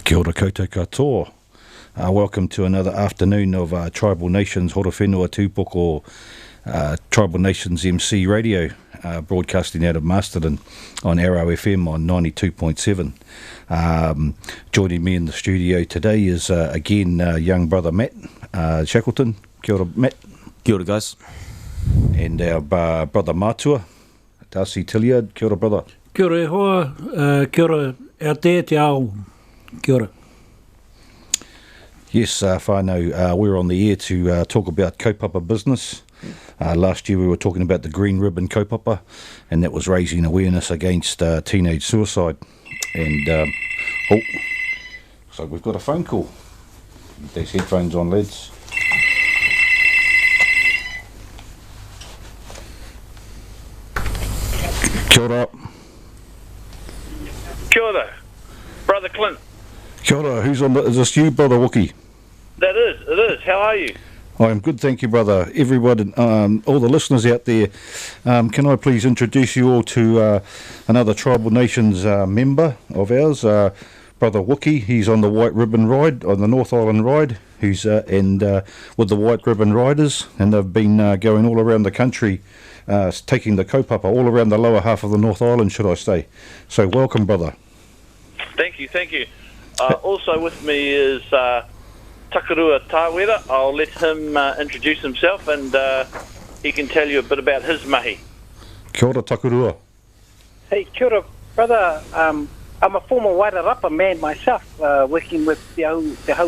Kia ora koutou katoa. Welcome to another afternoon of Tribal Nations Horowhenua Tūpoko Tribal Nations MC Radio, broadcasting out of Masterton on Arrow FM on 92.7. Joining me in the studio today is again young brother Matt Shackleton. Kia ora, Matt. Kia ora, guys. And our brother Mātua, Darcy Tilliard. Kia ora, brother. Kia ora e hoa, kia ora out there te ao. Kia ora. Yes, whānau, we're on the air to talk about kaupapa business. Last year we were talking about the green ribbon kaupapa, and that was raising awareness against teenage suicide. And, so we've got a phone call. Get these headphones on, lads. Kia ora. Kia ora, Brother Clint. Kia ora, who's on is this you, Brother Wookie? It is. How are you? I am good, thank you, brother. Everyone, all the listeners out there, can I please introduce you all to another Tribal Nations member of ours, Brother Wookie. He's on the White Ribbon Ride, on the North Island Ride, who's with the White Ribbon Riders, and they've been going all around the country, taking the kaupapa all around the lower half of the North Island, should I say. So welcome, brother. Thank you. Also with me is Takarua Tāwera. I'll let him introduce himself, and he can tell you a bit about his mahi. Kia ora, Takarua. Hey, kia ora, brother. I'm a former Wairarapa man myself, working with the hau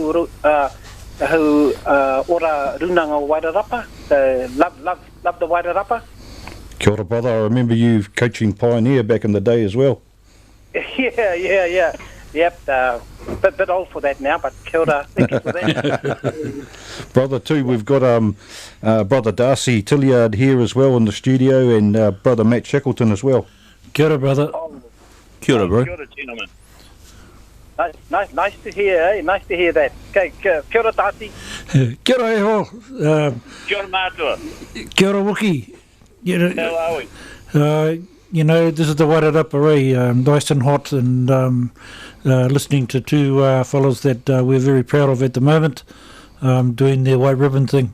ora runanga o Wairarapa. So love the Wairarapa. Kia ora, brother. I remember you coaching Pioneer back in the day as well. Yeah. Yep, bit old for that now, but kia ora, thank you for that. Brother, too, we've got Brother Darcy Tilliard here as well in the studio, and Brother Matt Shackleton as well. Kia ora, brother. Kia ora, bro. Kia ora, gentlemen. Nice to hear, eh? Nice to hear that. Okay, kia ora, Darcy. Kia ora e hoa. Kia ora, Mātua. Kia ora, Wookie. How are we? This is the Wairarapa, nice and hot, and listening to two fellows that we're very proud of at the moment, doing their white ribbon thing.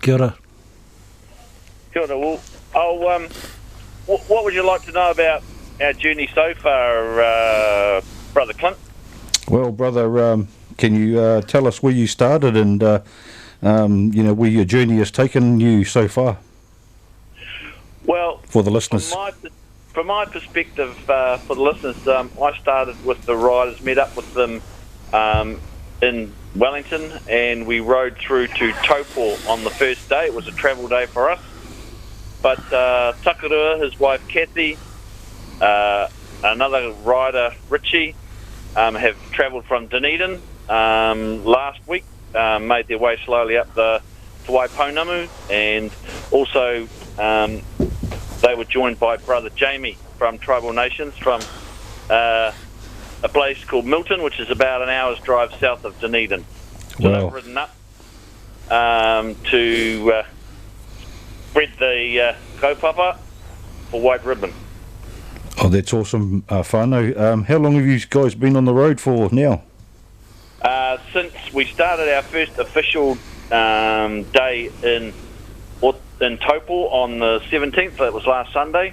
Kia ora. Kia ora. Well, what would you like to know about our journey so far, Brother Clint? Well, brother, can you tell us where you started and where your journey has taken you so far? Well, for the listeners. From my perspective, for the listeners, I started with the riders, met up with them in Wellington, and we rode through to Taupo on the first day. It was a travel day for us. But Takarua, his wife Kathy, another rider, Richie, have travelled from Dunedin last week, made their way slowly up the Te Waipounamu, and also they were joined by Brother Jamie from Tribal Nations from a place called Milton, which is about an hour's drive south of Dunedin. So they've ridden up to spread the kaupapa for White Ribbon. Oh, that's awesome, whānau. How long have you guys been on the road for now? Since we started our first official day in Taupo on the 17th, that was last Sunday.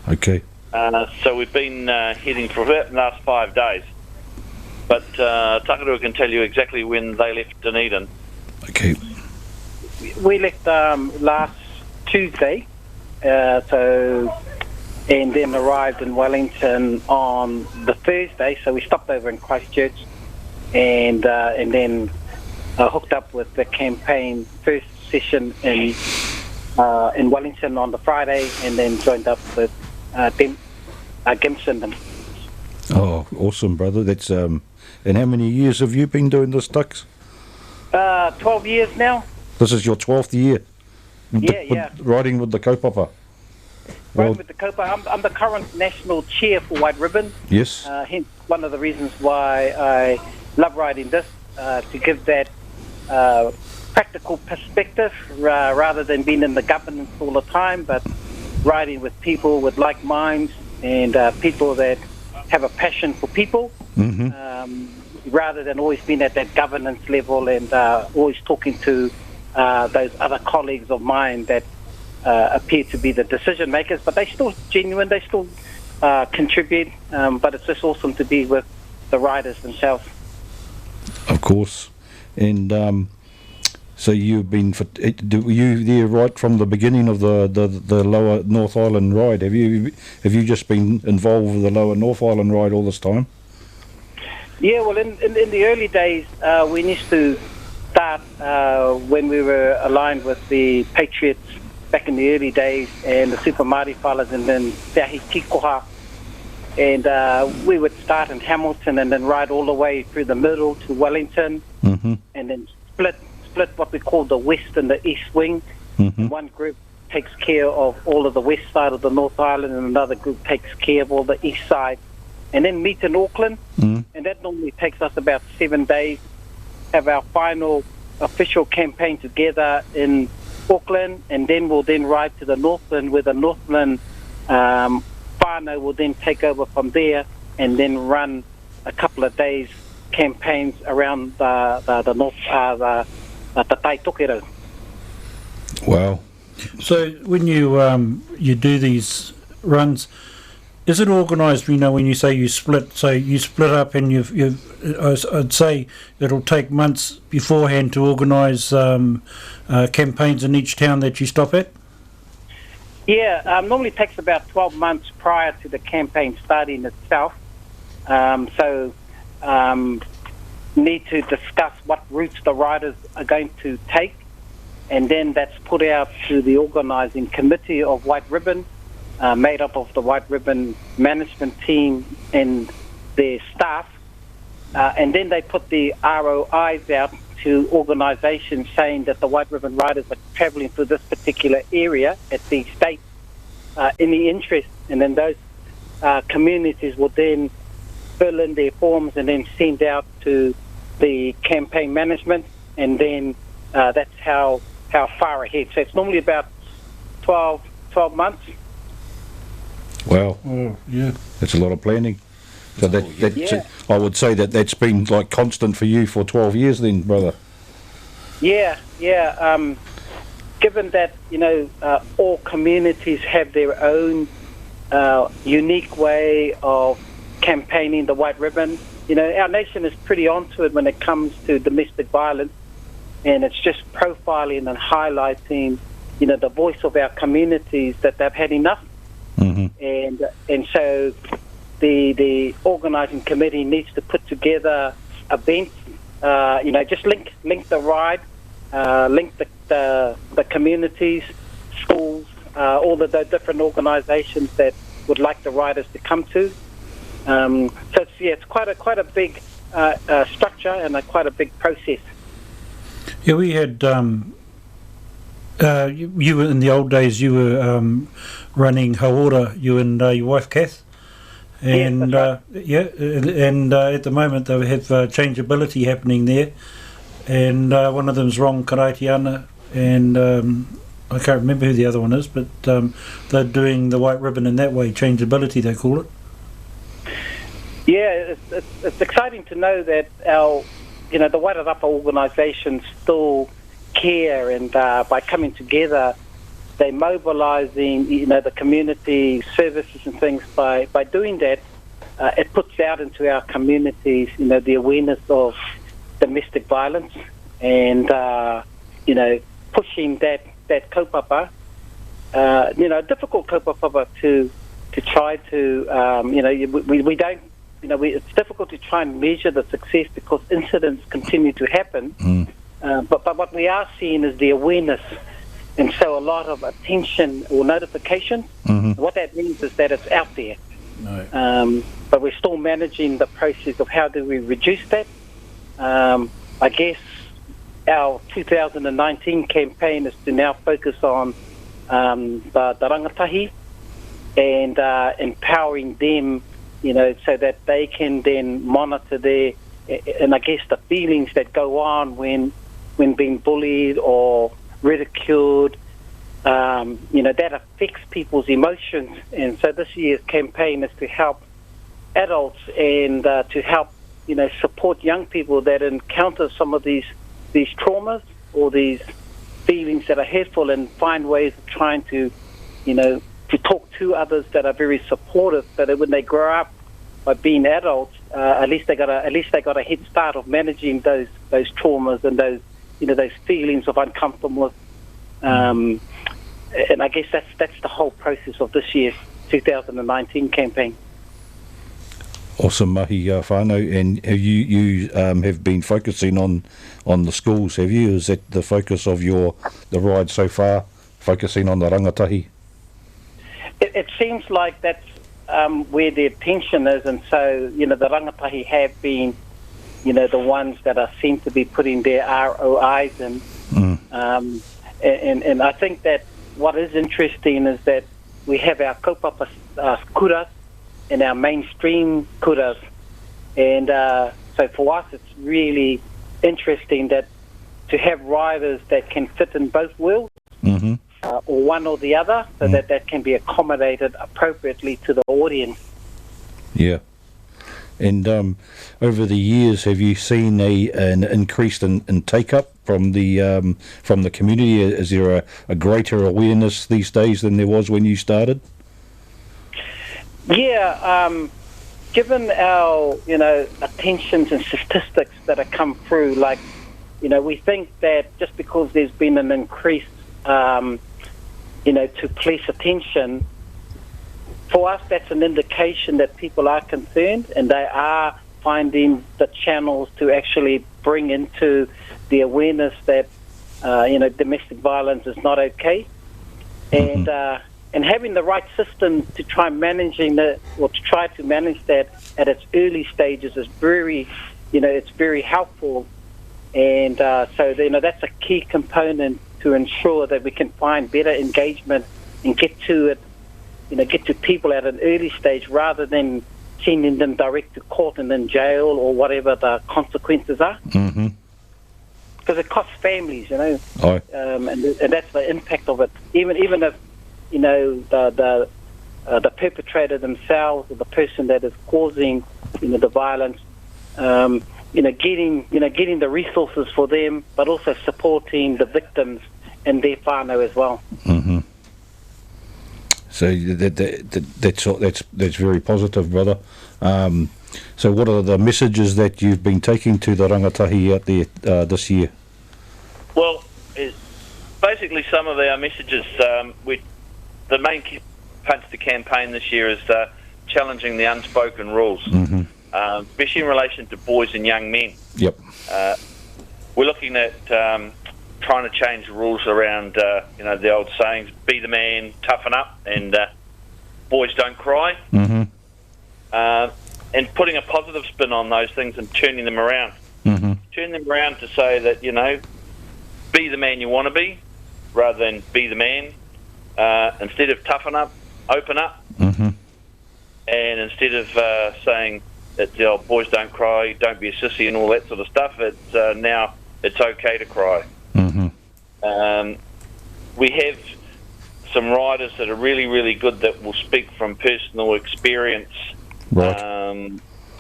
Okay. So we've been heading for about the last 5 days. But Takarua can tell you exactly when they left Dunedin. Okay. We left last Tuesday, and then arrived in Wellington on the Thursday. So we stopped over in Christchurch, and then hooked up with the campaign first session in Wellington on the Friday, and then joined up with Gimson. Oh, awesome, brother. That's and how many years have you been doing this, Tux? 12 years now. This is your 12th year. Yeah. Riding with the kaupapa. Riding with the kaupapa. I'm the current national chair for White Ribbon. Yes. Hence one of the reasons why I love riding this, to give that practical perspective rather than being in the governance all the time, but riding with people with like minds and people that have a passion for people. rather than always being at that governance level and always talking to those other colleagues of mine that appear to be the decision makers, but they're still genuine, they still contribute, but it's just awesome to be with the riders themselves. Of course. And so you've been were you there right from the beginning of the Lower North Island ride? Have you just been involved with the Lower North Island ride all this time? Yeah, well, in the early days, we used to start when we were aligned with the Patriots back in the early days, and the Super Māori fellas, and then Te Ahi Tikoha. And we would start in Hamilton and then ride all the way through the middle to Wellington, Mm-hmm. and then split what we call the west and the east wing. Mm-hmm. One group takes care of all of the west side of the North Island, and another group takes care of all the east side. And then meet in Auckland, Mm-hmm. and that normally takes us about 7 days. Have our final official campaign together in Auckland, and then we'll then ride to the Northland, where the Northland whānau will then take over from there, and then run a couple of days campaigns around the North, the Tai Tokero. Wow. So when you do these runs, is it organised? When you say you split, so you split up, and I'd say it'll take months beforehand to organise campaigns in each town that you stop at. Yeah, normally takes about 12 months prior to the campaign starting itself. So need to discuss what routes the riders are going to take, and then that's put out to the organising committee of White Ribbon, made up of the White Ribbon management team and their staff, and then they put the ROIs out to organisations saying that the White Ribbon riders are travelling through this particular area at the state in the interest, and then those communities will then fill in their forms and then send out to the campaign management, and then that's how far ahead. So it's normally about 12 months. Wow. Oh, yeah. That's a lot of planning. So that Yeah. I would say that's been like constant for you for 12 years then, brother. Yeah. Given that, all communities have their own unique way of campaigning the White Ribbon. Our nation is pretty onto it when it comes to domestic violence, and it's just profiling and highlighting, the voice of our communities that they've had enough. Mm-hmm. And so the organising committee needs to put together events, just link the ride, link the communities, schools, all the different organisations that would like the riders to come to. So it's quite a big structure and quite a big process. Yeah, we had. You were in the old days. You were running Hauora. You and your wife Kath, and Yes, that's and at the moment they have changeability happening there, and one of them's Wrong Karaitiana, and I can't remember who the other one is, but they're doing the White Ribbon in that way. Changeability, they call it. Yeah, it's exciting to know that our, the Wairarapa organisation still care, and by coming together, they're mobilising, the community services and things. By doing that, it puts out into our communities, the awareness of domestic violence, and pushing that kaupapa, difficult kaupapa to try to, we don't. It's difficult to try and measure the success because incidents continue to happen. But what we are seeing is the awareness, and so a lot of attention or notification. Mm-hmm. What that means is that it's out there. No. But we're still managing the process of how do we reduce that. I guess our 2019 campaign is to now focus on the rangatahi and empowering them, so that they can then monitor and I guess the feelings that go on when being bullied or ridiculed, that affects people's emotions. And so this year's campaign is to help adults and to help support young people that encounter some of these traumas or these feelings that are hurtful, and find ways of trying to, to talk to others that are very supportive, so that when they grow up by being adults, at least they got a head start of managing those traumas and those feelings of uncomfortableness. And I guess that's the whole process of this year's 2019 campaign. Awesome, mahi whānau. And you have been focusing on the schools, have you? Is that the focus of the ride so far, focusing on the rangatahi? It seems like that's where the attention is, and so, the rangatahi have been, the ones that are seem to be putting their ROIs in. And I think that what is interesting is that we have our kaupapa kuras and our mainstream kuras. And so for us, it's really interesting that to have riders that can fit in both worlds, or one or the other, so that can be accommodated appropriately to the audience. Yeah. And over the years, have you seen an increase in take-up from the community? Is there a greater awareness these days than there was when you started? Yeah, given our, attentions and statistics that have come through, like, we think that just because there's been an increase, to police attention, for us that's an indication that people are concerned and they are finding the channels to actually bring into the awareness that, domestic violence is not okay. And having the right system to try managing that, or to try to manage that at its early stages is very, it's very helpful. And so, that's a key component to ensure that we can find better engagement and get to it, get to people at an early stage rather than sending them direct to court and then jail or whatever the consequences are. Because it costs families, and that's the impact of it. Even if the perpetrator themselves or the person that is causing the violence, getting the resources for them, but also supporting the victims and their whānau as well. So that's very positive, brother. So what are the messages that you've been taking to the rangatahi out there this year? Well, basically some of our messages, the main part of the campaign this year is challenging the unspoken rules, especially in relation to boys and young men. Yep. We're looking at trying to change the rules around, the old sayings, be the man, toughen up, and boys don't cry. And putting a positive spin on those things and turning them around. Turn them around to say that, be the man you want to be, rather than be the man. Instead of toughen up, open up. And instead of saying that the old boys don't cry, don't be a sissy and all that sort of stuff, it's now it's okay to cry. We have some riders that are really, really good that will speak from personal experience. Right.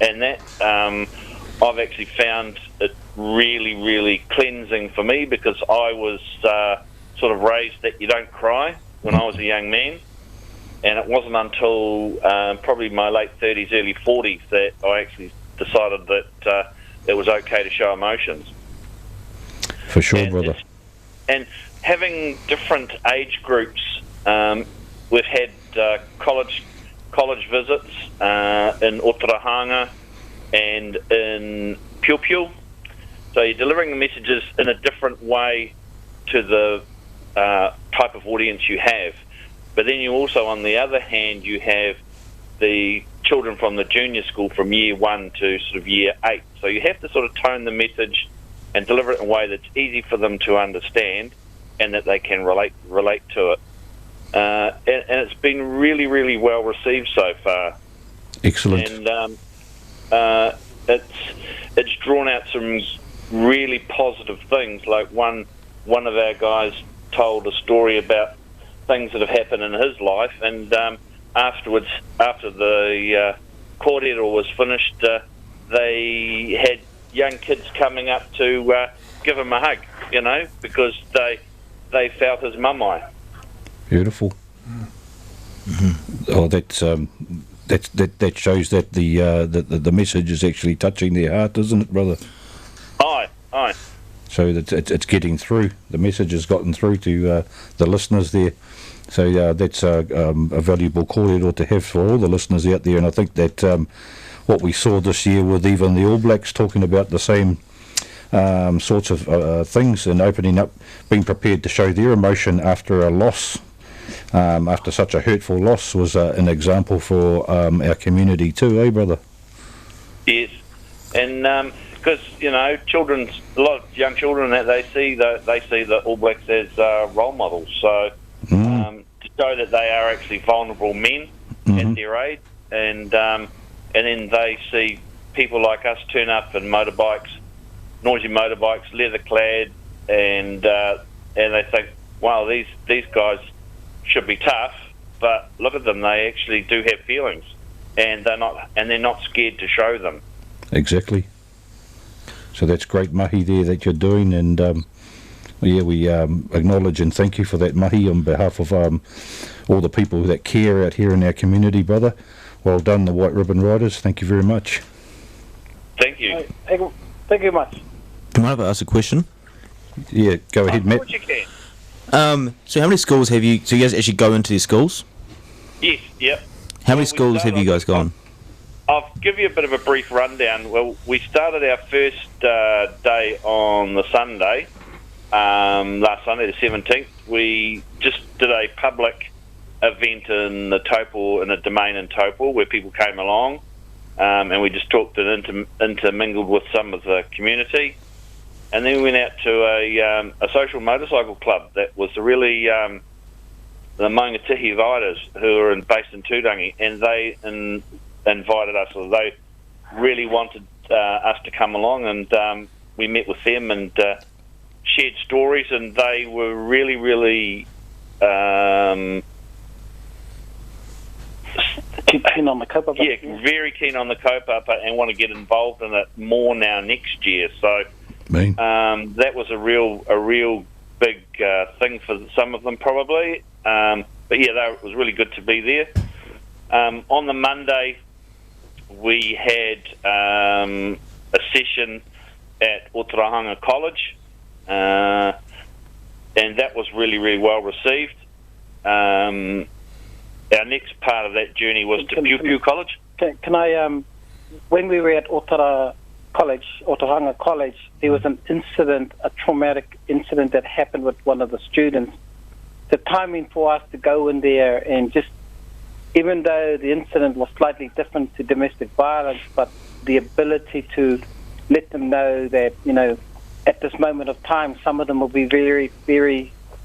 And that I've actually found it really, really cleansing for me, because I was sort of raised that you don't cry when I was a young man. And it wasn't until probably my late 30s, early 40s that I actually decided that it was okay to show emotions. For sure, brother. And having different age groups, we've had college visits in Otarahanga and in Piu. So you're delivering the messages in a different way to the type of audience you have. But then you also, on the other hand, you have the children from the junior school from year 1 to sort of year 8. So you have to sort of tone the message and deliver it in a way that's easy for them to understand and that they can relate to it. And it's been really, really well received so far. Excellent. And it's drawn out some really positive things. Like one of our guys told a story about things that have happened in his life, and afterwards, after the court order was finished, they had young kids coming up to give him a hug, you know, because they felt his mumai. Beautiful. Oh, that shows that the message is actually touching their heart, isn't it, brother? Aye. So that it's getting through. The message has gotten through to the listeners there. So that's a valuable kōrero to have for all the listeners out there. And I think that what we saw this year with even the All Blacks talking about the same sorts of things and opening up, being prepared to show their emotion after a loss, after such a hurtful loss, was an example for our community too, eh, brother? Yes, and because you know, a lot of young children that they see the All Blacks as role models. So to show that they are actually vulnerable men at their age, and then they see people like us turn up in motorbikes, noisy motorbikes, leather clad, and they think, wow, these guys should be tough, but look at them, they actually do have feelings, and they're not scared to show them. Exactly. So that's great mahi there that you're doing, and we acknowledge and thank you for that mahi on behalf of all the people that care out here in our community, brother. Well done, the White Ribbon Riders. Thank you very much. Thank you. Thank you much. Can I ask a question? Yeah, go ahead, Matt. Of course you can. So how many schools have you... So you guys actually go into these schools? Yes, yep. How many Well, schools have you guys gone? I'll give you a bit of a brief rundown. Well, we started our first day on the Sunday, last Sunday, the 17th. We just did a public event in the Taupo, in a domain in Taupo, where people came along, and we just talked and intermingled with some of the community. And then we went out to a social motorcycle club that was really the Maungatihi Riders, who are based in Tūrangi, and they invited us, or they really wanted us to come along, and we met with them and shared stories, and they were really, really keen on the kaupapa. yeah, very keen on the kaupapa and want to get involved in it more now next year. So that was a real big thing for some of them probably. But yeah, it was really good to be there. On the Monday, we had a session at Wairarapa College, and that was really, really well received. Our next part of that journey was to Piu Piu College. Can I, when we were at Wairarapa College, there was an incident, a traumatic incident that happened with one of the students. The timing for us to go in there and just, even though the incident was slightly different to domestic violence, but the ability to let them know that, you know, at this moment of time, some of them will be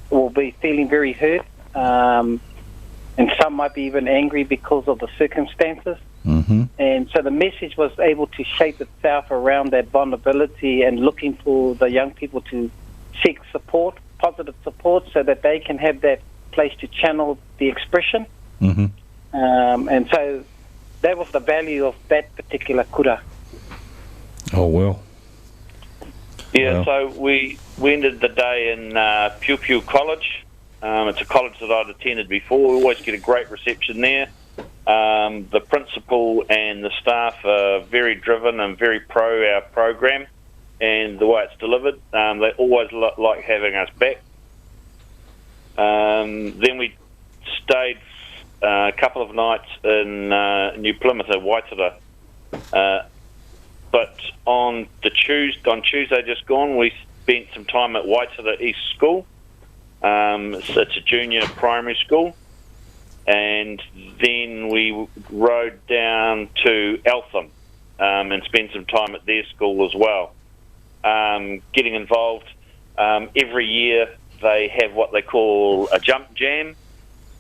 will be feeling very hurt, and some might be even angry because of the circumstances. Mm-hmm. And so the message was able to shape itself around that vulnerability and looking for the young people to seek support, positive support, so that they can have that place to channel the expression. Mm-hmm. And so that was the value of that particular kura. Oh, well. Yeah, Wow. So we ended the day in Piu Piu College. It's a college that I'd attended before. We always get a great reception there. The principal and the staff are very driven and very pro our program and the way it's delivered. They always like having us back. Then we stayed a couple of nights in New Plymouth at Waitara. But on Tuesday just gone, we spent some time at Waitara East School. It's a junior primary school. And then we rode down to Eltham and spent some time at their school as well. Getting involved. Every year they have what they call a jump jam,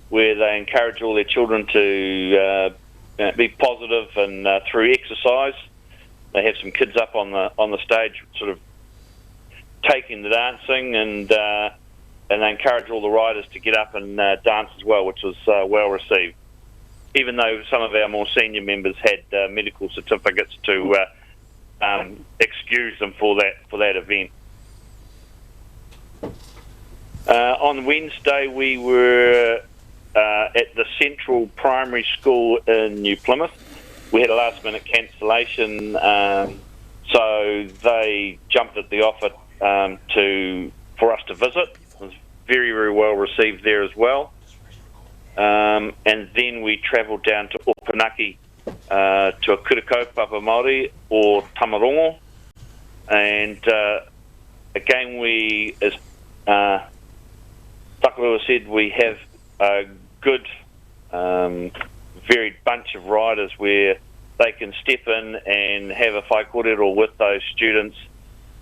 where they encourage all their children to be positive and through exercise. They have some kids up on the stage sort of taking the dancing, and they encourage all the riders to get up and dance as well, which was well received. Even though some of our more senior members had medical certificates to excuse them for that event. On Wednesday, we were at the Central Primary School in New Plymouth. We had a last-minute cancellation, so they jumped at the offer for us to visit. It was very, very well received there as well. And then we travelled down to Opunaki to a Kurikopapa Māori or Tamarongo. And again, we, as Takarua said, we have a good, varied bunch of riders where they can step in and have a whai kōrero with those students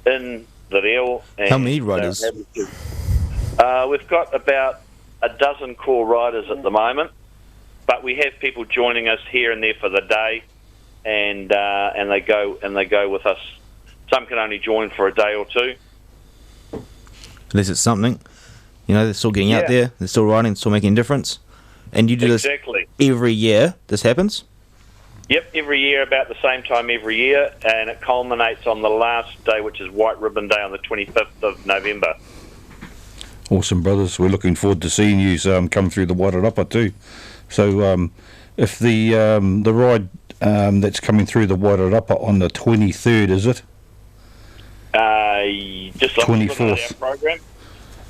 in the reo. How many riders? We've got about a dozen core riders at the moment, but we have people joining us here and there for the day, and they go with us. Some can only join for a day or two. At least it's something. You know, they're still getting out there, they're still riding, still making a difference. And you do this every year, this happens? Yep, every year, about the same time every year, and it culminates on the last day, which is White Ribbon Day on the 25th of November. Awesome, brothers. We're looking forward to seeing you come through the Wairarapa too. So if the ride that's coming through the Wairarapa on the 23rd, is it? Just like 24th. Our program.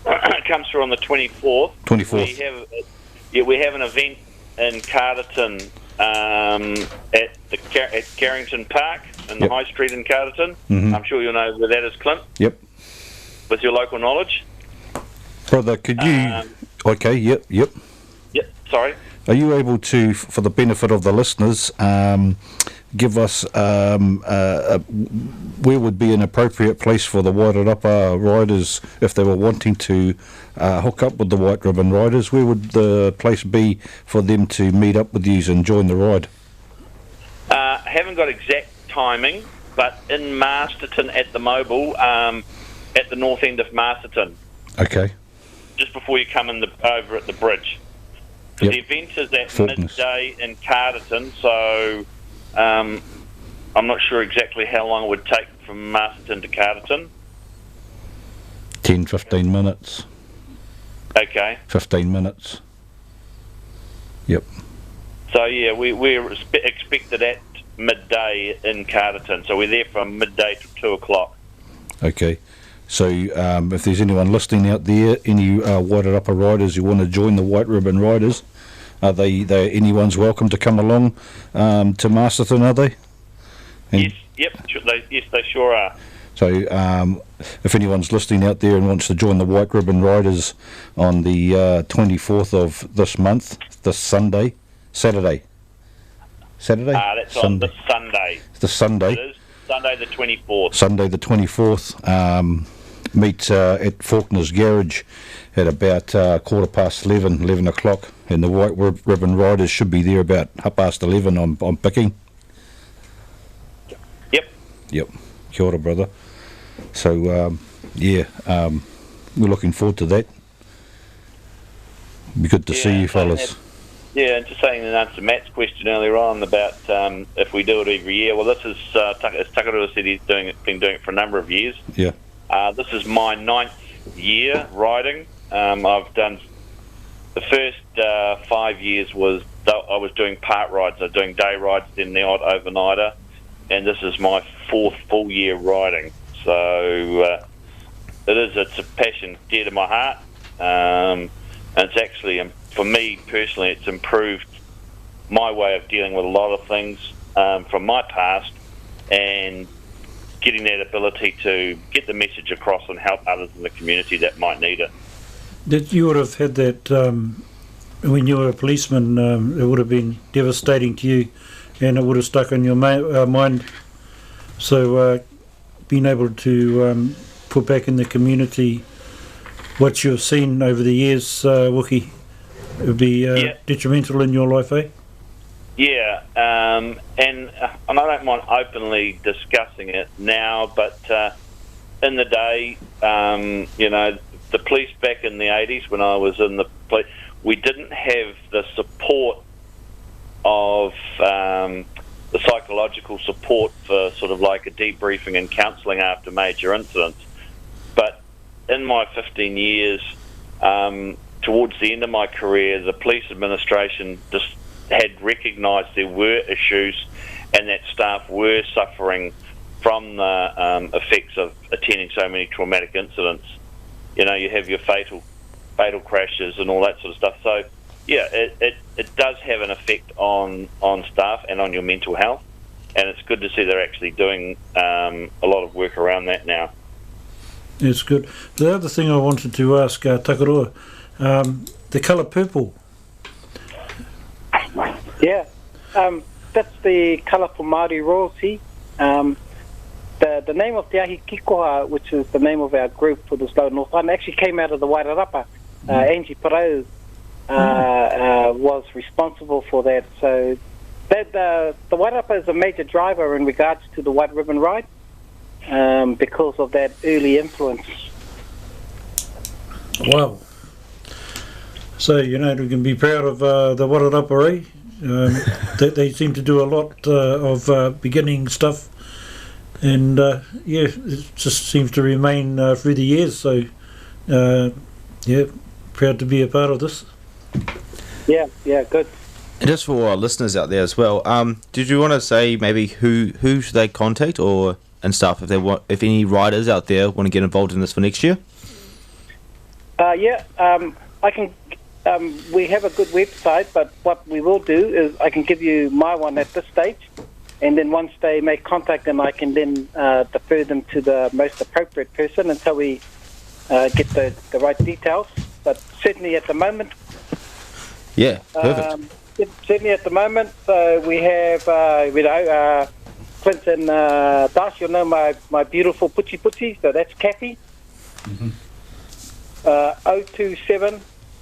It comes through on the 24th. 24th. We have an event in Carterton at Carrington Park in the High Street in Carterton. Mm-hmm. I'm sure you'll know where that is, Clint. Yep. With your local knowledge. Brother, could you... okay, yep. Yep, sorry. Are you able to, for the benefit of the listeners, give us where would be an appropriate place for the Wairarapa riders if they were wanting to hook up with the White Ribbon Riders? Where would the place be for them to meet up with you and join the ride? Haven't got exact timing, but in Masterton at the Mobile, at the north end of Masterton. Okay. Just before you come in over at the bridge. The event is at midday in Carterton, so I'm not sure exactly how long it would take from Masterton to Carterton. 10-15 minutes. Okay. 15 minutes. Yep. So yeah, we're expected at midday in Carterton, so we're there from midday to 2 o'clock. Okay. So if there's anyone listening out there, any Wairarapa riders who want to join the White Ribbon Riders, are they anyone's welcome to come along to Masterton, are they? And yes, they sure are. So if anyone's listening out there and wants to join the White Ribbon Riders on the 24th of this month, this Saturday? That's on the Sunday. The Sunday. It is Sunday the 24th. Sunday the 24th. Meet at Faulkner's Garage at about 11 o'clock, and the White Ribbon Riders should be there about 11:30 on picking. Yep. Kia ora, brother. So, we're looking forward to that. Be good to see you fellas. And just saying in answer to Matt's question earlier on about if we do it every year, well, this is, as Takarua said, he's been doing it for a number of years. Yeah. This is my 9th year riding. I've done the first 5 years I was doing part rides. I was doing day rides, then the odd overnighter, and this is my 4th full year riding. So it's a passion dear to my heart, and it's actually, for me personally, it's improved my way of dealing with a lot of things from my past, and getting that ability to get the message across and help others in the community that might need it. That you would have had that when you were a policeman, it would have been devastating to you, and it would have stuck in your mind. So being able to put back in the community what you've seen over the years, Wookie, it would be detrimental in your life, eh? Yeah, and I don't mind openly discussing it now, but in the day, the police back in the 80s when I was in the police, we didn't have the support of the psychological support for sort of like a debriefing and counselling after major incidents. But in my 15 years, towards the end of my career, the police administration just had recognised there were issues and that staff were suffering from the effects of attending so many traumatic incidents. You know, you have your fatal crashes and all that sort of stuff. So, yeah, it does have an effect on staff and on your mental health, and it's good to see they're actually doing a lot of work around that now. It's good. The other thing I wanted to ask Takaroa, the colour purple. Yeah, that's the colour for Māori royalty. The name of Te Ahi Kikoha, which is the name of our group for this low North Island, actually came out of the Wairarapa. Angie Parau was responsible for that. So the Wairarapa is a major driver in regards to the White Ribbon Ride because of that early influence. Wow. So, you know, we can be proud of the Wairarapa, they seem to do a lot of beginning stuff, and yeah, it just seems to remain through the years. So, yeah, proud to be a part of this. Yeah, good. And just for our listeners out there as well, did you want to say maybe who should they contact or and stuff if any riders out there want to get involved in this for next year? I can. We have a good website, but what we will do is I can give you my one at this stage, and then once they make contact, then I can then defer them to the most appropriate person until we get the right details. But certainly at the moment, yeah, perfect. Certainly at the moment, we have Clint and Dash. You'll know my beautiful puchi, so that's Kathy. 027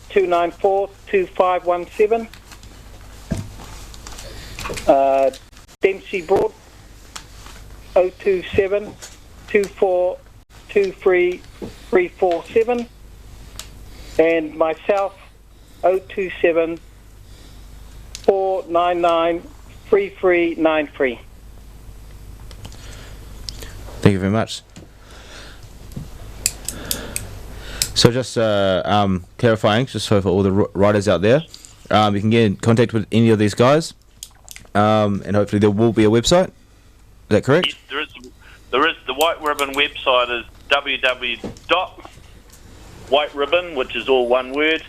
294 2517. Dempsey Broad 027 24 23 347, and myself 027 499 3393. Thank you very much. So just clarifying, just so for all the riders out there, you can get in contact with any of these guys, and hopefully there will be a website. Is that correct? Yes, there is. The White Ribbon website is www.whiteribbon, which is all one word,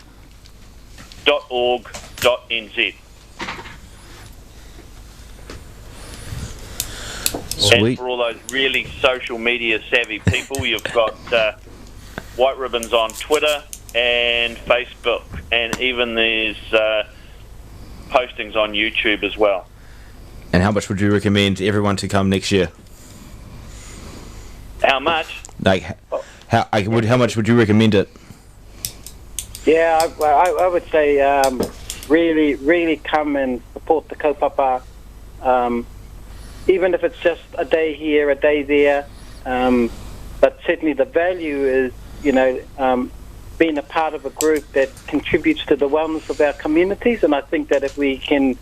.org.nz. Sweet. And for all those really social media savvy people, you've got White Ribbons on Twitter and Facebook, and even there's postings on YouTube as well. And how much would you recommend everyone to come next year? How much? Like, how much would you recommend it? Yeah, I would say really come and support the kaupapa, even if it's just a day here, a day there. But certainly the value is, being a part of a group that contributes to the wellness of our communities. And I think that if we can,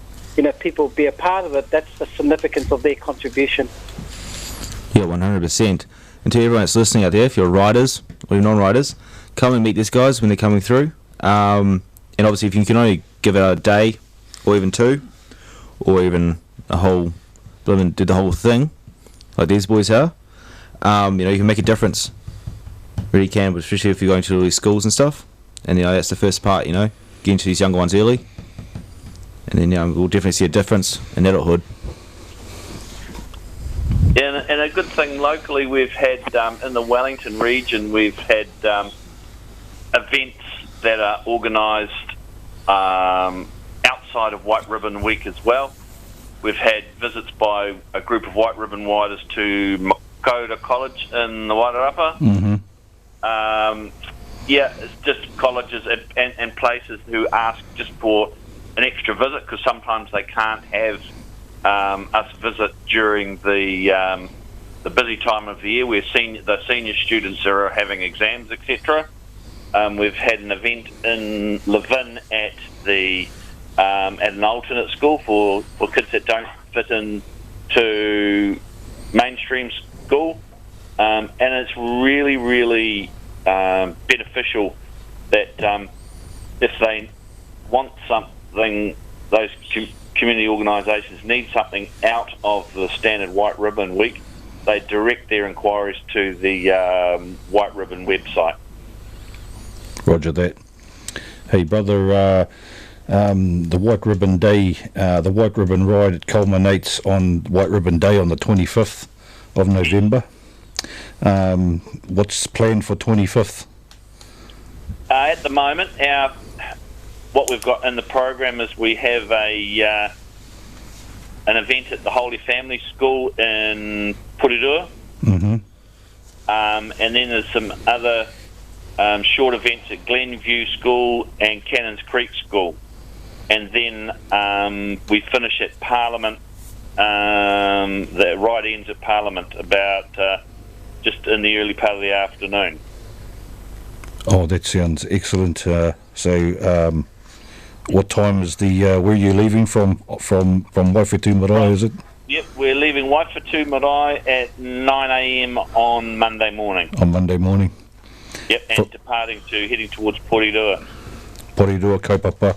people be a part of it, that's the significance of their contribution. Yeah, 100%. And to everyone that's listening out there, if you're riders or you're non-riders, come and meet these guys when they're coming through. And obviously, if you can only give it a day, or even two, or even do the whole thing, like these boys are, you can make a difference. Really can, but especially if you're going to all these schools and stuff. And that's the first part, getting to these younger ones early. And then we'll definitely see a difference in adulthood. Yeah, and a good thing locally, we've had in the Wellington region, we've had events that are organised outside of White Ribbon Week as well. We've had visits by a group of White Ribbon riders to Makota College in the Wairarapa. Mm-hmm. It's just colleges and places who ask just for an extra visit, because sometimes they can't have us visit during the busy time of the year where the senior students are having exams, etc. We've had an event in Levin at an alternate school for kids that don't fit in to mainstream school, and it's really, really beneficial that if they want something, those community organisations need something out of the standard White Ribbon Week, they direct their inquiries to the White Ribbon website. Roger that. Hey, brother, the White Ribbon Day, the White Ribbon Ride, it culminates on White Ribbon Day on the 25th of November. What's planned for 25th? At the moment, what we've got in the program is we have an event at the Holy Family School in Porirua, and then there's some other short events at Glenview School and Cannons Creek School, and then we finish at Parliament. The ride ends at Parliament about just in the early part of the afternoon. Oh, that sounds excellent. So, what time is the? Where are you leaving from Waifetu Marae? Is it? Yep, we're leaving Waifetu Marae at 9 a.m. on Monday morning. On Monday morning. Yep, and heading towards Porirua. Porirua kaupapa,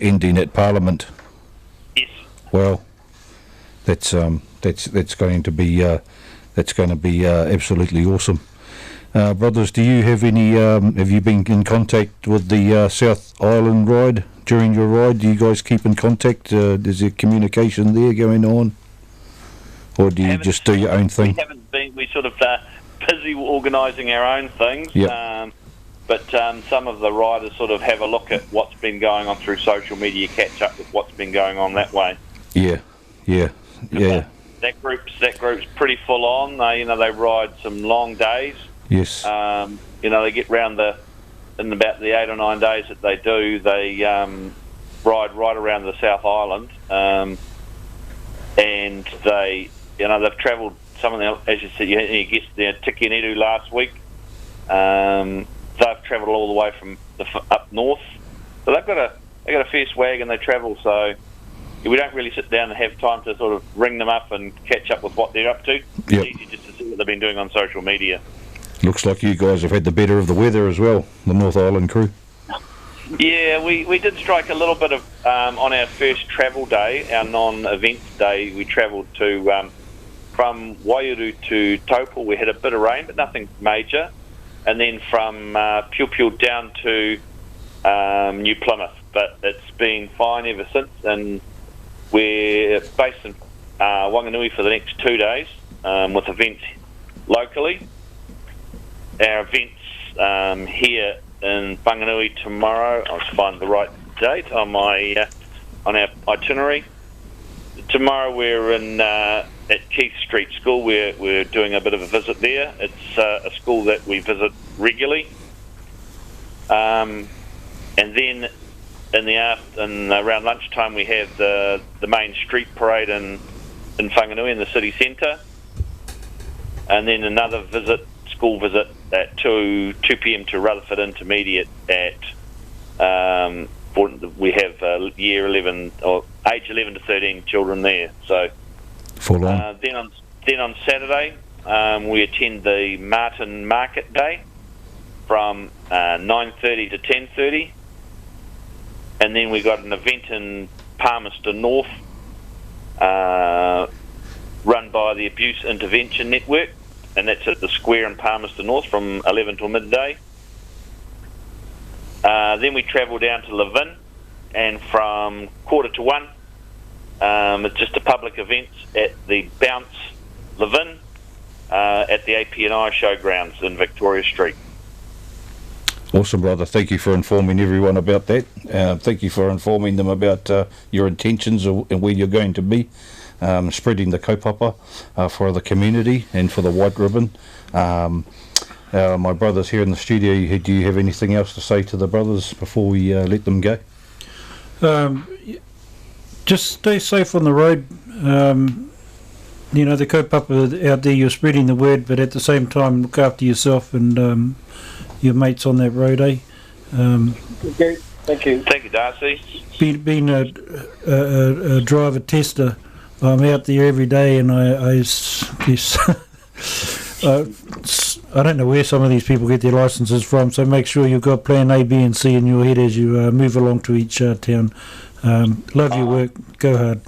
ending at Parliament. Yes. Well, that's going to be absolutely awesome. Brothers, do you have any? Have you been in contact with the South Island ride during your ride? Do you guys keep in contact? Is there communication there going on, or do you just do your own thing? We haven't been. We sort of busy organising our own things. Yep. But some of the riders sort of have a look at what's been going on through social media, catch up with what's been going on that way. Yeah. That group's pretty full on. They ride some long days. Yes. They get round in about the 8 or 9 days that they do. They ride right around the South Island, and they've travelled. Some of them, as you said, you guessed the Tiki Niru last week. They've travelled all the way from up north, so they've got a fair swag and they travel. So we don't really sit down and have time to sort of ring them up and catch up with what they're up to. Yep. It's easy just to see what they've been doing on social media. Looks like you guys have had the better of the weather as well, the North Island crew. Yeah, we did strike a little bit of on our first travel day, our non-events day. We travelled to from Waiuru to Taupō. We had a bit of rain, but nothing major. And then from Piu down to New Plymouth. But it's been fine ever since, and we're based in Wanganui for the next 2 days with events locally. Our events here in Whanganui tomorrow. I'll just find the right date on my on our itinerary. Tomorrow we're in at Keith Street School. We're doing a bit of a visit there. It's a school that we visit regularly. And then around lunchtime we have the main street parade in Whanganui in the city centre. And then another school visit at 2 p.m. to Rutherford Intermediate we have year 11 or age 11 to 13 children there. So full on. Then on Saturday we attend the Martin Market Day from 9:30 to 10:30, and then we got an event in Palmerston North run by the Abuse Intervention Network, and that's at the Square in Palmerston North from 11 till midday. Then we travel down to Levin, and from 1:45 it's just a public event at the Bounce Levin at the APNI Showgrounds in Victoria Street. Awesome, brother. Thank you for informing everyone about that. Thank you for informing them about your intentions and where you're going to be, spreading the kaupapa for the community and for the White Ribbon. My brothers here in the studio, do you have anything else to say to the brothers before we let them go? Just stay safe on the road. The kaupapa out there, you're spreading the word, but at the same time look after yourself and your mates on that road, eh? Thank you. Thank you, Darcy. Being a driver tester, I'm out there every day, and I don't know where some of these people get their licences from, so make sure you've got plan A, B and C in your head as you move along to each town. Love your work. Go hard.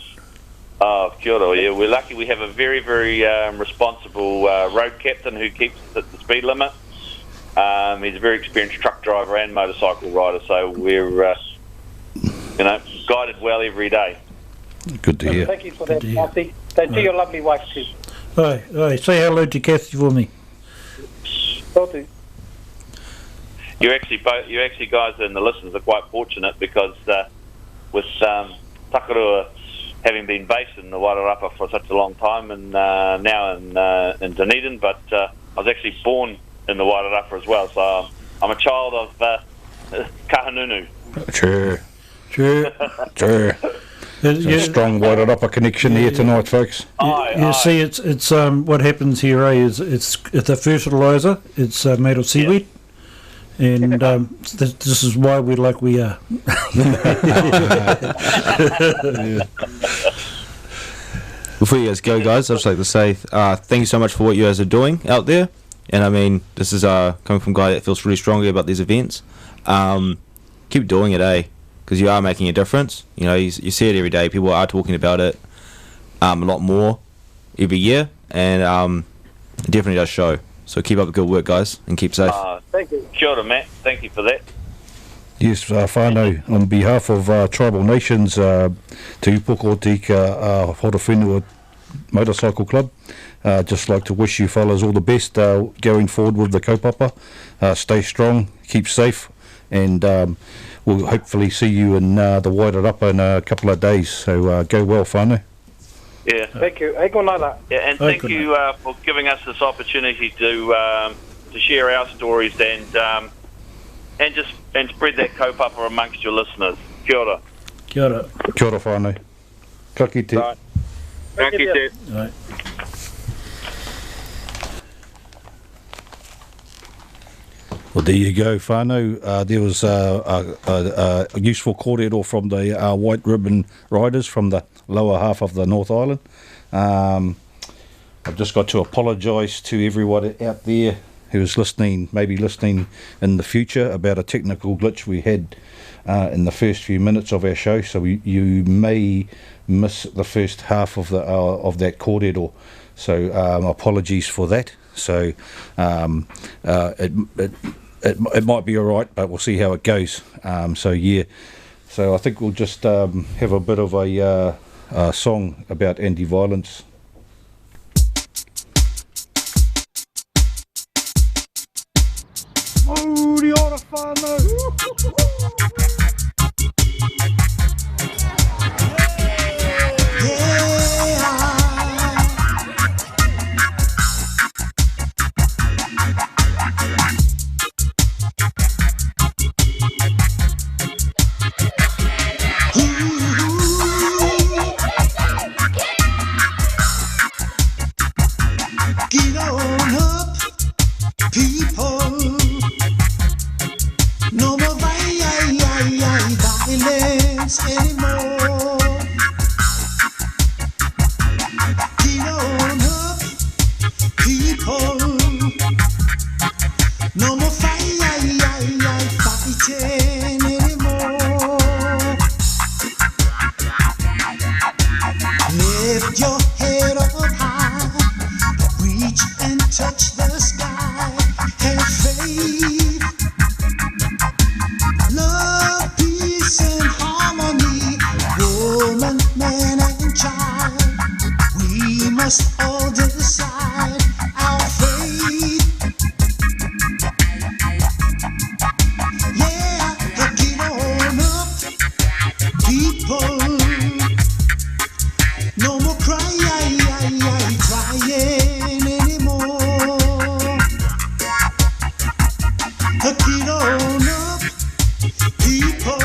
Oh, kia ora, yeah. We're lucky we have a very, very responsible road captain who keeps us at the speed limit. He's a very experienced truck driver and motorcycle rider, so we're, guided well every day. Good to hear. Thank you for that, Kathy. And to your lovely wife too. Aye, say hello to Kathy for me. Will do. You actually guys and the listeners are quite fortunate because with Takarua having been based in the Wairarapa for such a long time and now in Dunedin, but I was actually born in the Wairarapa as well, so I'm a child of Kahanunu. Sure. There's a strong Wairarapa connection here tonight, folks. You see, it's what happens here, it's a fertiliser. It's made of seaweed, and this is why we're like we are. Before you guys go, guys, I'd just like to say thank you so much for what you guys are doing out there. And I mean, this is coming from a guy that feels really strongly about these events. Keep doing it, because you are making a difference. You see it every day. People are talking about it a lot more every year, and it definitely does show. So keep up the good work, guys, and keep safe. Thank you. Kia ora, Matt. Thank you for that. Yes, whānau, on behalf of Tribal Nations, Te Upoko Tika Horowhenua Motorcycle Club, just like to wish you fellas all the best going forward with the kaupapa. Stay strong, keep safe, and we'll hopefully see you in the Wairarapa in a couple of days. So go well, whānau. Yeah. Thank you. Good night. Yeah, and thank you for giving us this opportunity to share our stories and spread that kaupapa amongst your listeners. Kia ora. Kia ora. Kia ora, whānau. Ka kite. Right. Ka kite. Right. Well, there you go, whānau. There was a useful kōrero from the White Ribbon Riders from the lower half of the North Island. I've just got to apologise to everyone out there who's maybe listening in the future, about a technical glitch we had in the first few minutes of our show. So you may miss the first half of that kōrero. So apologies for that. So it might be all right, but we'll see how it goes. So I think we'll just have a bit of a song about anti-violence. Mauri ora whānau! Get on up, people. No more violence anymore. Get on up, people. No more fighting anymore. Lift your head up high, reach and touch the sky. Have faith, love, peace and harmony. Woman, man and child, we must all decide our fate. Yeah, get on up, people. No more crying anymore. Get on up, people.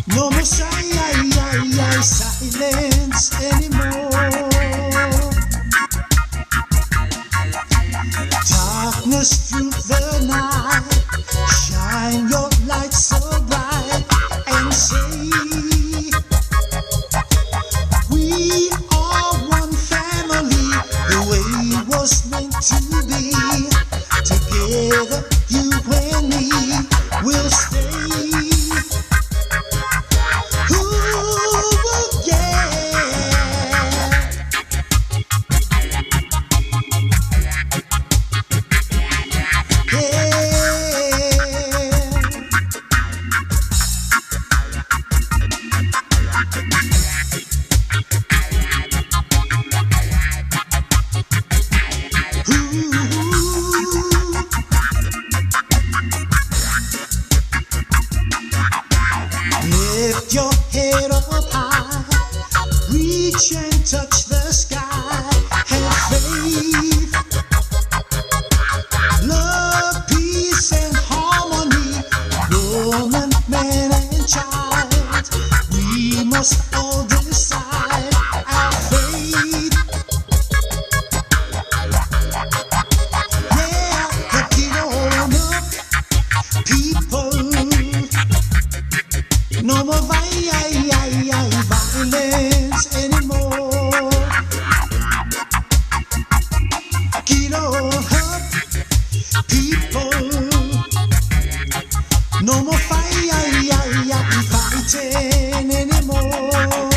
No more silence anymore. Darkness through the night, shine your light so bright and say, Lift your head up high, reach and touch the sky. Have faith, love, peace, and harmony. Woman, man, and child, we must all decide our fate. Yeah, hook it on up, people. No more violence anymore. Get on up, people. No more fighting anymore.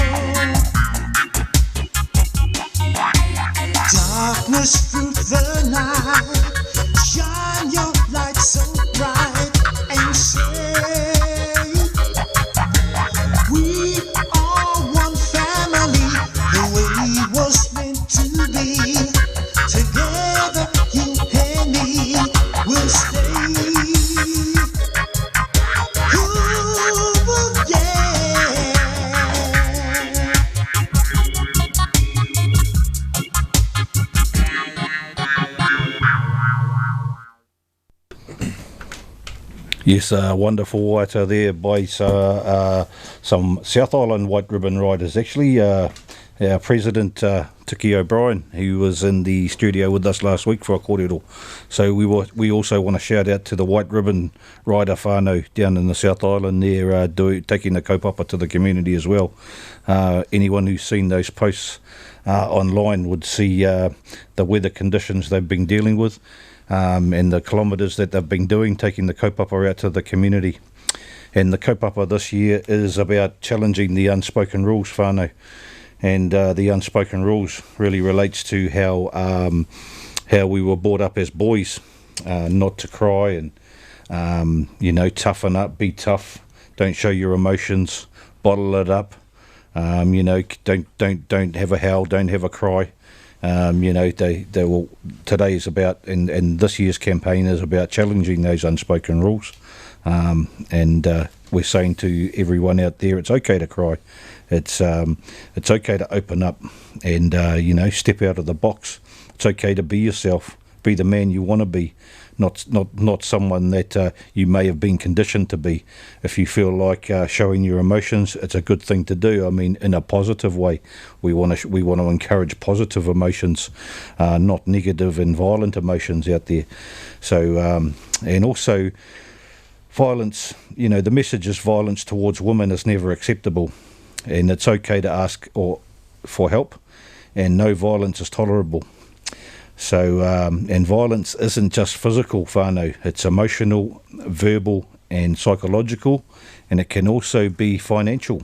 Darkness through the night, shine your light so bright and say, we are one family, the way it was meant to be. Together, you and me will stay. Ooh, yeah. Yes, wonderful waiter there by some South Island white ribbon riders. Actually, our president, Tiki O'Brien, who was in the studio with us last week for a kōrero. So we also want to shout out to the white ribbon rider whānau down in the South Island there, taking the kaupapa to the community as well. Anyone who's seen those posts online would see the weather conditions they've been dealing with. And the kilometres that they've been doing, taking the kaupapa out to the community. And the kaupapa this year is about challenging the unspoken rules, whānau. And the unspoken rules really relates to how we were brought up as boys, not to cry and, toughen up, be tough, don't show your emotions, bottle it up, don't have a howl, don't have a cry. They will. Today is about, and this year's campaign is about challenging those unspoken rules. And we're saying to everyone out there, it's okay to cry. It's okay to open up and step out of the box. It's okay to be yourself, be the man you want to be, not someone that you may have been conditioned to be. If you feel like showing your emotions, it's a good thing to do. I mean, in a positive way. We want to encourage positive emotions, not negative and violent emotions out there. So and also violence. The message is violence towards women is never acceptable, and it's okay to ask for help, and no violence is tolerable. So, and violence isn't just physical, whānau. It's emotional, verbal and psychological, and it can also be financial.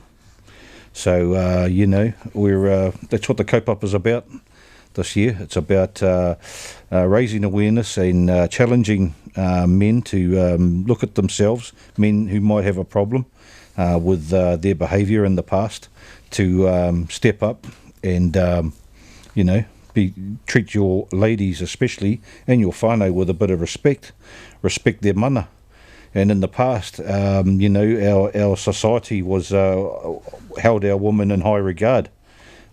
So, we're that's what the kaupapa is about this year. It's about raising awareness and challenging men to look at themselves, men who might have a problem with their behaviour in the past, to step up and, treat your ladies especially and your whānau with a bit of respect their mana. And in the past, our society was held our women in high regard,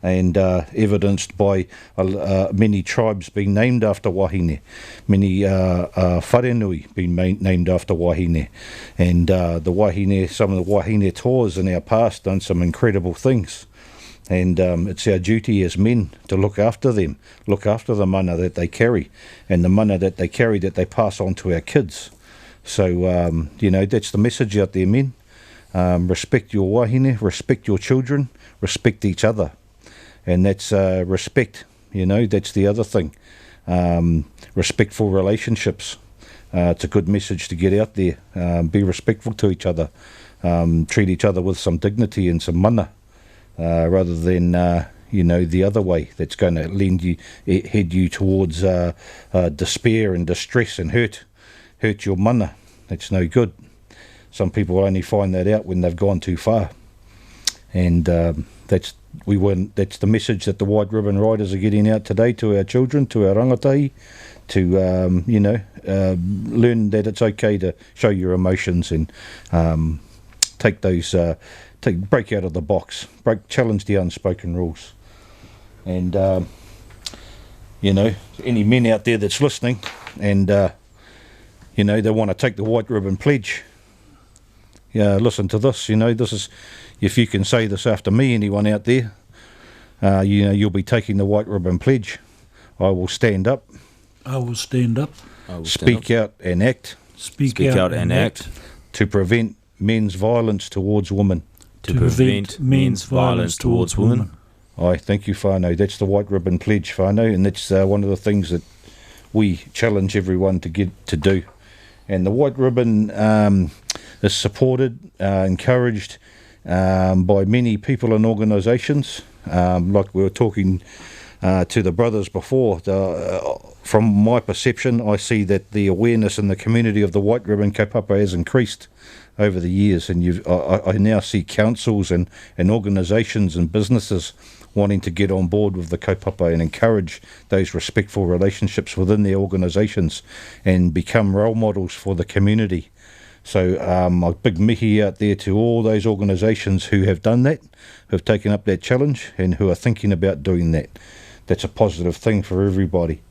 and evidenced by many tribes being named after wahine, many wharenui being named after wahine, and some of the wahine tours in our past done some incredible things. And it's our duty as men to look after them, look after the mana that they carry, and the mana that they carry that they pass on to our kids. So, that's the message out there, men. Respect your wahine, respect your children, respect each other. And that's respect, that's the other thing. Respectful relationships. It's a good message to get out there. Be respectful to each other. Treat each other with some dignity and some mana. Rather than the other way that's going to head you towards despair and distress and hurt your mana. That's no good. Some people only find that out when they've gone too far, and that's the message that the White Ribbon Riders are getting out today to our children, to our rangatahi, to learn that it's okay to show your emotions and take those, break out of the box, challenge the unspoken rules. And, you know, any men out there that's listening and, you know, they want to take the White Ribbon Pledge, listen to this, you know, this is, if you can say this after me, anyone out there, you know, you'll be taking the White Ribbon Pledge. I will stand up. I will stand up. Speak out and act. Speak out and act. To prevent men's violence towards women. To prevent men's violence towards women. Aye, thank you, whānau. That's the White Ribbon Pledge, whānau, and that's one of the things that we challenge everyone to get to do. And the White Ribbon is supported, encouraged by many people and organisations. Like we were talking to the brothers before, from my perception, I see that the awareness in the community of the White Ribbon kaupapa has increased over the years, and I now see councils and organisations and businesses wanting to get on board with the kaupapa and encourage those respectful relationships within their organisations and become role models for the community. So a big mihi out there to all those organisations who have done that, who have taken up that challenge and who are thinking about doing that. That's a positive thing for everybody.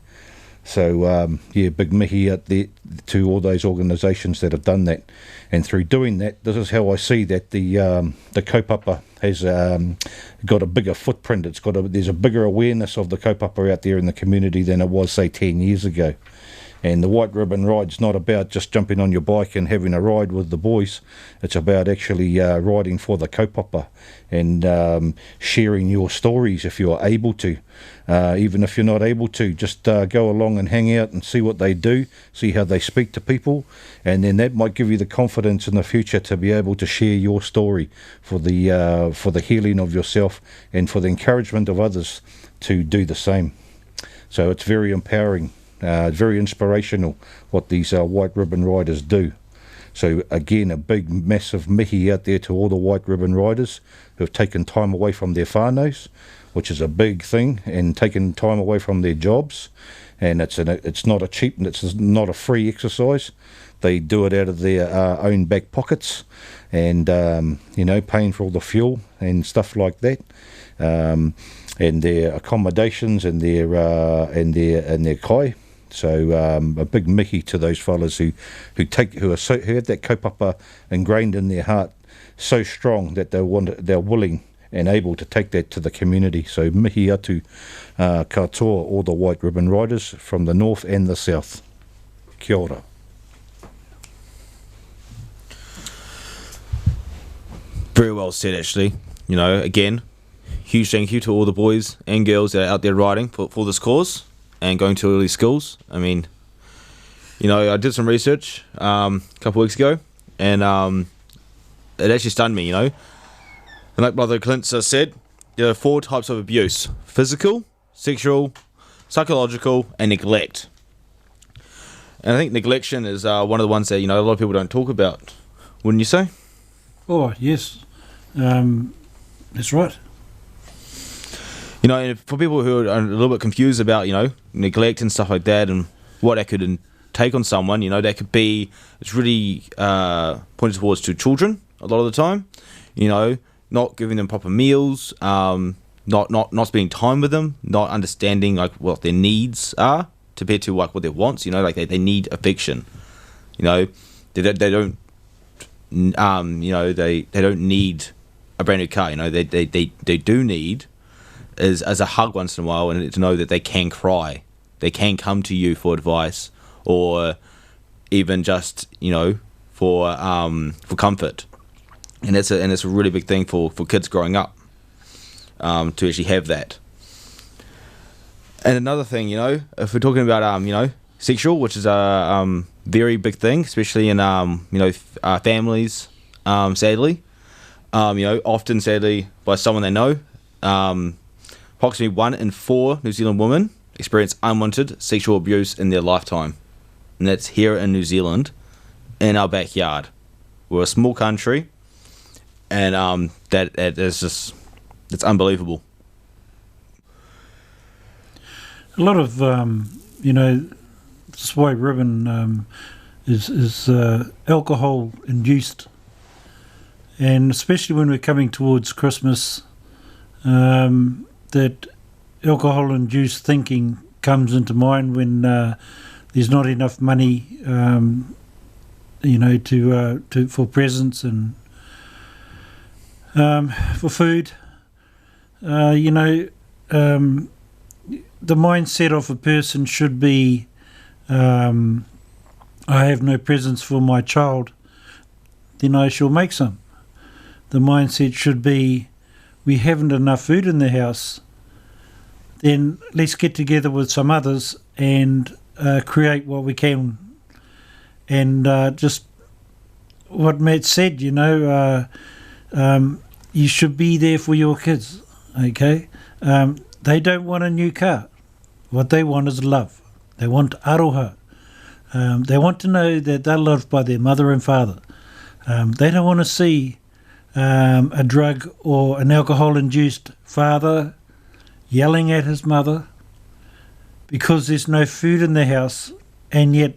So, big mihi out there to all those organisations that have done that. And through doing that, this is how I see that the kaupapa has got a bigger footprint. There's a bigger awareness of the kaupapa out there in the community than it was, say, 10 years ago. And the White Ribbon Ride's not about just jumping on your bike and having a ride with the boys. It's about actually riding for the kaupapa and sharing your stories if you're able to. Even if you're not able to, just go along and hang out and see what they do, see how they speak to people, and then that might give you the confidence in the future to be able to share your story for the healing of yourself and for the encouragement of others to do the same. So it's very empowering. Very inspirational what these White Ribbon Riders do. So again, a big massive mihi out there to all the White Ribbon Riders who have taken time away from their whānaus, which is a big thing, and taken time away from their jobs. And it's not a free exercise. They do it out of their own back pockets, and paying for all the fuel and stuff like that. And their accommodations and their kai. So a big mihi to those fellas who have that kaupapa ingrained in their heart so strong that they're willing and able to take that to the community. So mihi atu katoa, all the White Ribbon Riders from the north and the south. Kia ora. Very well said, actually. You know, again, huge thank you to all the boys and girls that are out there riding for this cause and going to early schools. I mean, you know, I did some research a couple of weeks ago, and it actually stunned me, you know. And like Brother Clint said, there are 4 types of abuse: physical, sexual, psychological, and neglect. And I think neglection is one of the ones that, you know, a lot of people don't talk about, wouldn't you say? Oh, yes. That's right. You know, and for people who are a little bit confused about, you know, neglect and stuff like that and what that could take on someone, you know, that could be, it's really pointed towards to children a lot of the time, you know, not giving them proper meals, not spending time with them, not understanding, like, what their needs are compared to, like, what their wants, you know, like, they need affection, you know, they don't, you know, they don't need a brand new car, you know, they do need is as a hug once in a while, and to know that they can cry, they can come to you for advice, or even just, you know, for comfort, and it's a really big thing for kids growing up, to actually have that. And another thing, you know, if we're talking about you know, sexual, which is a very big thing, especially in you know, families, sadly, you know, often sadly by someone they know. Approximately 1 in 4 New Zealand women experience unwanted sexual abuse in their lifetime. And that's here in New Zealand, in our backyard. We're a small country, and that is just, it's unbelievable. A lot of, you know, this White Ribbon is alcohol-induced. and especially when we're coming towards Christmas, that alcohol-induced thinking comes into mind when there's not enough money, for presents and for food. The mindset of a person should be, I have no presents for my child, then I shall make some. The mindset should be, we haven't enough food in the house, then let's get together with some others and create what we can. And just what Matt said, you should be there for your kids, okay? They don't want a new car. What they want is love. They want aroha. They want to know that they're loved by their mother and father. They don't want to see a drug or an alcohol-induced father yelling at his mother because there's no food in the house and yet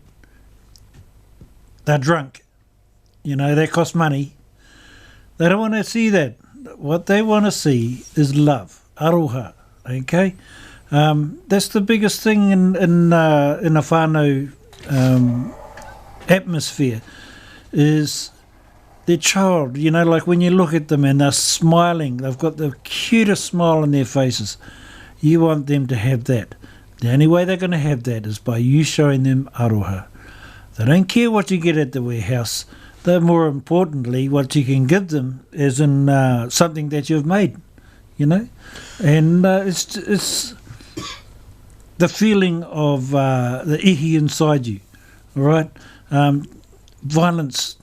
they're drunk. That costs money. They don't want to see that. What they want to see is love, aroha, okay? That's the biggest thing in a whānau atmosphere is their child, like when you look at them and they're smiling, they've got the cutest smile on their faces. You want them to have that. The only way they're going to have that is by you showing them aroha. They don't care what you get at the warehouse. Though more importantly, what you can give them is in something that you've made, and it's the feeling of the ihi inside you, all right? Violence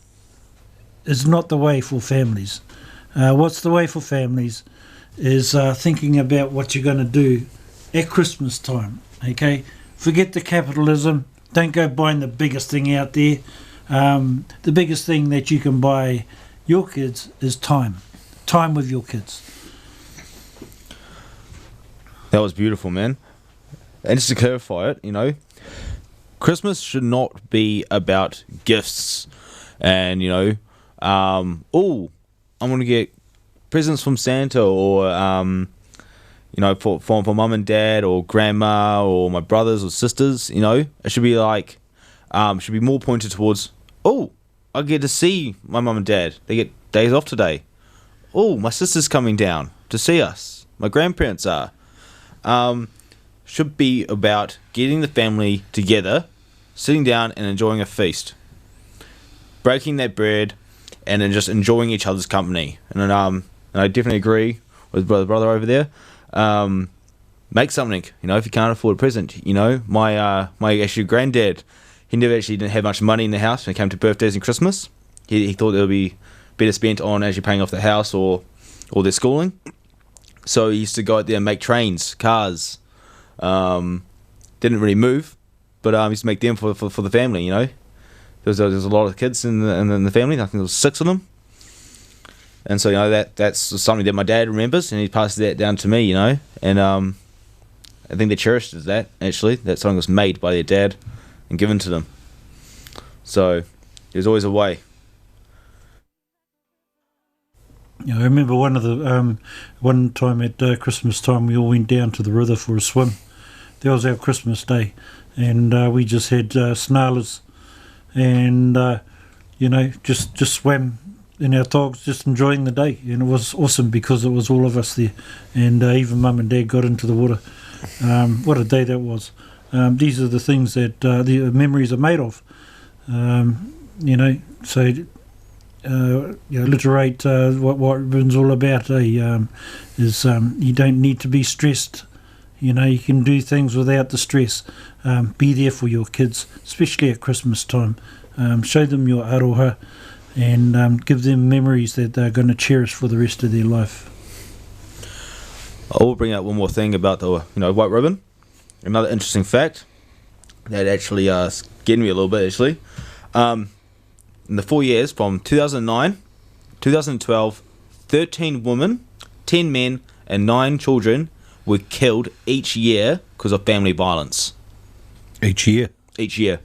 is not the way for families. What's the way for families is thinking about what you're going to do at Christmas time, okay? Forget the capitalism. Don't go buying the biggest thing out there. The biggest thing that you can buy your kids is time with your kids. That was beautiful, man. And just to clarify it, Christmas should not be about gifts and, I'm going to get presents from Santa or, for mum and dad or grandma or my brothers or sisters, It should be like, should be more pointed towards, I get to see my mum and dad. They get days off today. My sister's coming down to see us. My grandparents are. Should be about getting the family together, sitting down and enjoying a feast. Breaking that bread and then just enjoying each other's company. And I definitely agree with brother over there. Make something, if you can't afford a present. My actually granddad, he didn't have much money in the house when it came to birthdays and Christmas. He thought it would be better spent on actually paying off the house or their schooling. So he used to go out there and make trains, cars. Didn't really move, but he used to make them for the family. There was a lot of kids in the family. I think there was 6 of them. And so that's something that my dad remembers, and he passed that down to me. And I think they cherished that actually. That something was made by their dad and given to them. So there's always a way. I remember one time at Christmas time we all went down to the river for a swim. That was our Christmas day, and we just had snarlers, and just swam in our togs, just enjoying the day, and it was awesome because it was all of us there, and even mum and dad got into the water. What a day that was. These are the things that the memories are made of. So literate what Ruben's all about is you don't need to be stressed. You can do things without the stress. Be there for your kids, especially at Christmas time. Show them your aroha and give them memories that they're going to cherish for the rest of their life. I will bring out one more thing about the white ribbon. Another interesting fact that actually scared me a little bit actually. In the 4 years from 2009, 2012, 13 women, 10 men, and 9 children were killed each year because of family violence. Each year? Each year.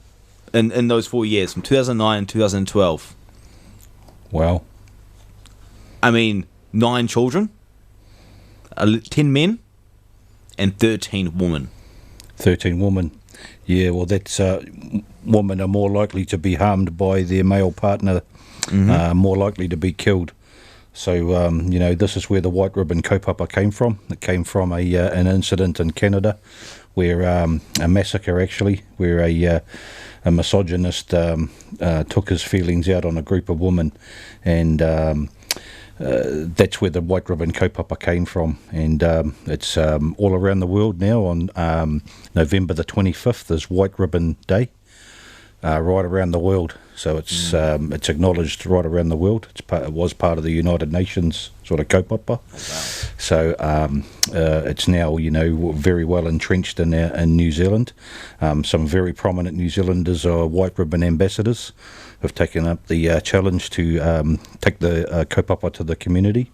In those 4 years, from 2009 and 2012. Wow. I mean, 9 children, 10 men, and 13 women. 13 women. Yeah, well, that's women are more likely to be harmed by their male partner, more likely to be killed. So, this is where the white ribbon kaupapa came from. It came from an incident in Canada where a massacre, actually, where a misogynist took his feelings out on a group of women, and that's where the white ribbon kaupapa came from. And it's all around the world now. On November the 25th is White Ribbon Day, right around the world. So it's acknowledged right around the world. It was part of the United Nations sort of kaupapa. So it's now, very well entrenched in New Zealand. Some very prominent New Zealanders are white ribbon ambassadors, have taken up the challenge to take the kaupapa to the community.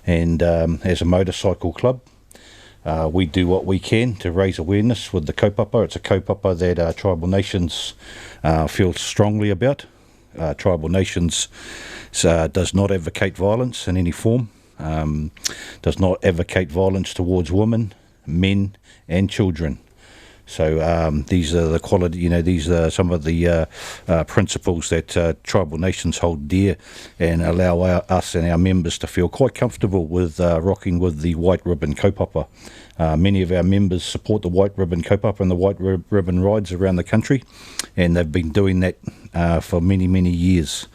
And as a motorcycle club, we do what we can to raise awareness with the kaupapa. It's a kaupapa that tribal nations feel strongly about. Tribal nations does not advocate violence in any form, does not advocate violence towards women, men and children. So these are the quality, these are some of the principles that tribal nations hold dear and allow us and our members to feel quite comfortable with rocking with the white ribbon kaupapa. Many of our members support the white ribbon kaupapa and the white ribbon rides around the country, and they've been doing that for many, many years.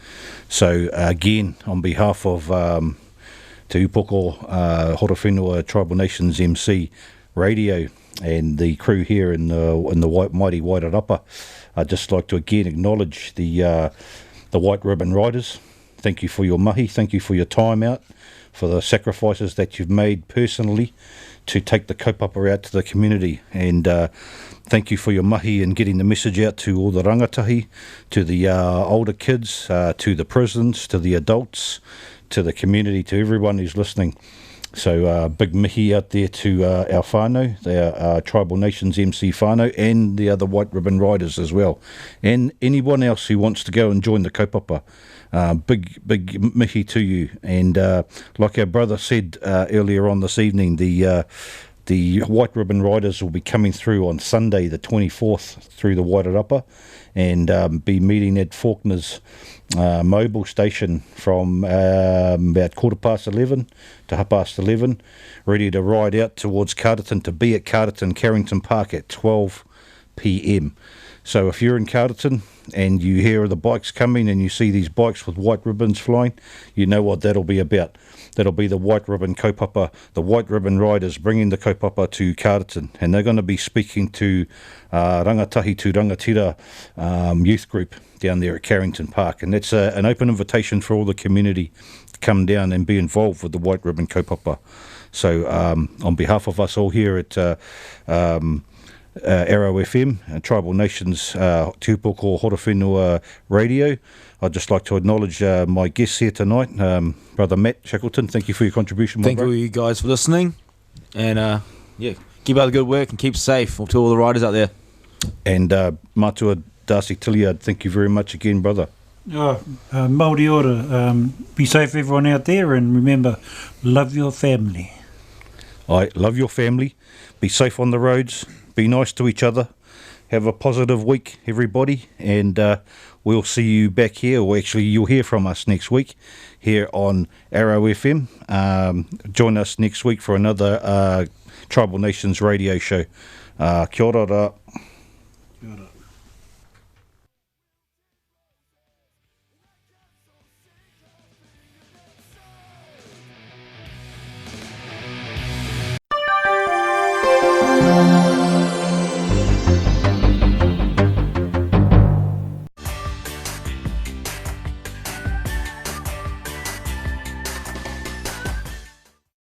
So again, on behalf of Te Upoko Horowhenua Tribal Nations MC Radio and the crew here in the mighty Wairarapa, I'd just like to again acknowledge the white ribbon riders. Thank you for your mahi, thank you for your time out, for the sacrifices that you've made personally to take the kaupapa out to the community, and thank you for your mahi and getting the message out to all the rangatahi, to the older kids, to the prisons, to the adults, to the community, to everyone who's listening. So big mihi out there to our whānau, our Tribal Nations MC whānau, and the other white ribbon riders as well, and anyone else who wants to go and join the kaupapa. Big mihi to you. And like our brother said earlier on this evening, the white ribbon riders will be coming through on Sunday the 24th through the Wairarapa, and be meeting at Faulkner's mobile station from about 11:15 to 11:30, ready to ride out towards Carterton, to be at Carrington Park at 12 p.m. So if you're in Carterton and you hear the bikes coming and you see these bikes with white ribbons flying, you know what that'll be about. That'll be the white ribbon kaupapa, the white ribbon riders bringing the kaupapa to Carterton, and they're going to be speaking to Rangatahi to Rangatira youth group down there at Carrington Park, and that's an open invitation for all the community to come down and be involved with the white ribbon kaupapa. So on behalf of us all here at Arrow FM, Tribal Nations Te Upoko Horowhenua Radio, I'd just like to acknowledge my guests here tonight, Brother Matt Shackleton. Thank you for your contribution. Thank you guys for listening, and keep up the good work and keep safe to all the riders out there. And Matua Darcy Tilliard, thank you very much again, brother. Māori ora, be safe everyone out there, and remember, love your family. Love your family, be safe on the roads, be nice to each other, have a positive week everybody, and we'll see you back here, or actually you'll hear from us next week here on Arrow FM. Join us next week for another Tribal Nations radio show. Kia ora. Kia ora.